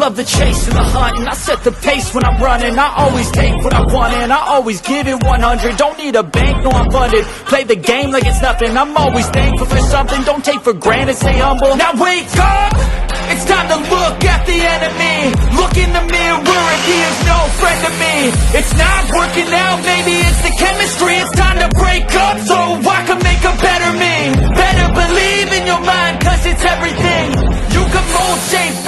love the chase and the hunt, and I set the pace when I'm running. I always take what I want and I always give it 100. Don't need a bank, no I'm funded. Play the game like it's nothing. I'm always thankful for something. Don't take for granted, stay humble. Now wake up! It's time to look at the enemy. Look in the mirror and he is no friend to me. It's not working out, maybe it's the chemistry. It's time to break up so I can make a better me. Better believe in your mind, cause it's everything. You can mold, shape,